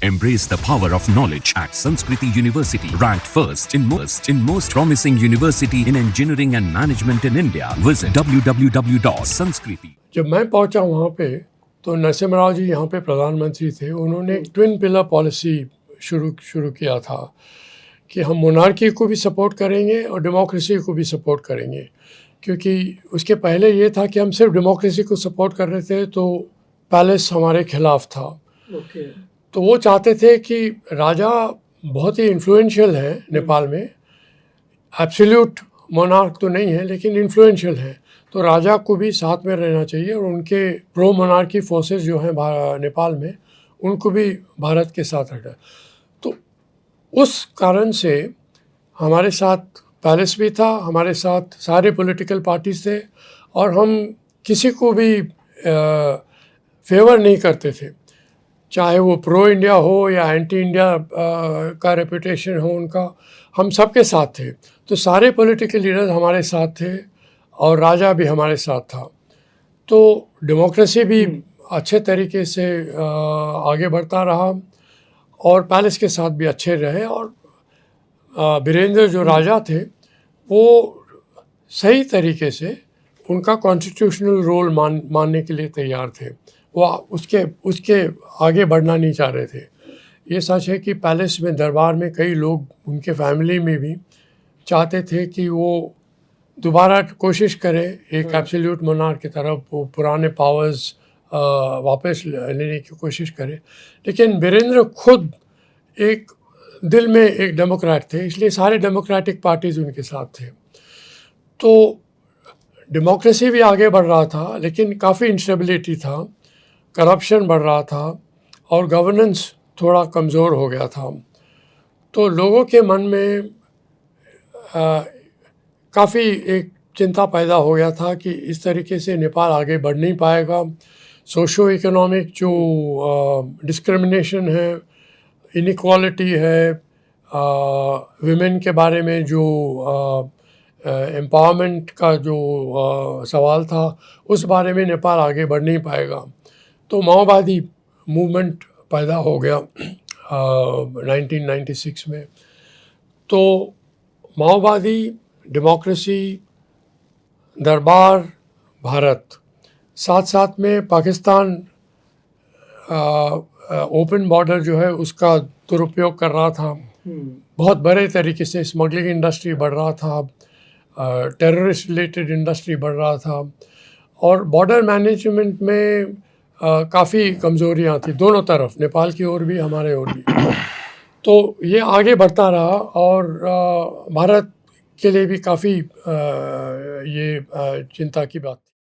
Embrace the power of knowledge at Sanskriti University, ranked first in most promising university in engineering and management in India. Visit www.sanskriti. जब मैं पहुंचा वहाँ पे तो नरसिम्हा राव जी यहाँ पे प्रधानमंत्री थे। उन्होंने एक ट्विन पिलर पॉलिसी शुरू किया था कि हम मोनार्की को भी सपोर्ट करेंगे और डेमोक्रेसी को भी सपोर्ट करेंगे, क्योंकि उसके पहले ये था कि हम सिर्फ डेमोक्रेसी को सपोर्ट कर रहे थे तो पैलेस हमारे खिलाफ था। तो वो चाहते थे कि राजा बहुत ही इन्फ्लुएंशियल है नेपाल में, एब्सोल्यूट मोनार्क तो नहीं है लेकिन इन्फ्लुएंशियल है, तो राजा को भी साथ में रहना चाहिए और उनके प्रो मोनार्की फोर्सेस जो हैं नेपाल में उनको भी भारत के साथ रखना। तो उस कारण से हमारे साथ पैलेस भी था, हमारे साथ सारे पॉलिटिकल पार्टीज थे और हम किसी को भी फेवर नहीं करते थे, चाहे वो प्रो इंडिया हो या एंटी इंडिया का रेपुटेशन हो उनका, हम सबके साथ थे। तो सारे पॉलिटिकल लीडर्स हमारे साथ थे और राजा भी हमारे साथ था। तो डेमोक्रेसी भी अच्छे तरीके से आगे बढ़ता रहा और पैलेस के साथ भी अच्छे रहे। और वीरेंद्र जो राजा थे वो सही तरीके से उनका कॉन्स्टिट्यूशनल रोल मानने के लिए तैयार थे, वो उसके आगे बढ़ना नहीं चाह रहे थे। ये सच है कि पैलेस में दरबार में कई लोग उनके फैमिली में भी चाहते थे कि वो दोबारा कोशिश करें एक एब्सोल्यूट मोनार्क की तरफ, वो पुराने पावर्स वापस लेने की कोशिश करें। लेकिन वीरेंद्र खुद एक दिल में एक डेमोक्रेट थे, इसलिए सारे डेमोक्रेटिक पार्टीज उनके साथ थे। तो डेमोक्रेसी भी आगे बढ़ रहा था लेकिन काफ़ी इंस्टेबिलिटी था, करप्शन बढ़ रहा था और गवर्नेंस थोड़ा कमज़ोर हो गया था। तो लोगों के मन में काफ़ी एक चिंता पैदा हो गया था कि इस तरीके से नेपाल आगे बढ़ नहीं पाएगा। सोशो इकोनॉमिक जो डिस्क्रिमिनेशन है, इनइक्वालिटी है, विमेन के बारे में जो एम्पावरमेंट का जो सवाल था, उस बारे में नेपाल आगे बढ़ नहीं पाएगा। तो माओवादी मूवमेंट पैदा हो गया 1996 में। तो माओवादी, डेमोक्रेसी, दरबार, भारत, साथ साथ में पाकिस्तान ओपन बॉर्डर जो है उसका दुरुपयोग कर रहा था, बहुत बड़े तरीके से स्मगलिंग इंडस्ट्री बढ़ रहा था, टेररिस्ट रिलेटेड इंडस्ट्री बढ़ रहा था और बॉर्डर मैनेजमेंट में काफ़ी कमज़ोरियाँ थी दोनों तरफ, नेपाल की ओर भी हमारे ओर भी। तो ये आगे बढ़ता रहा और भारत के लिए भी काफ़ी ये चिंता की बात थी।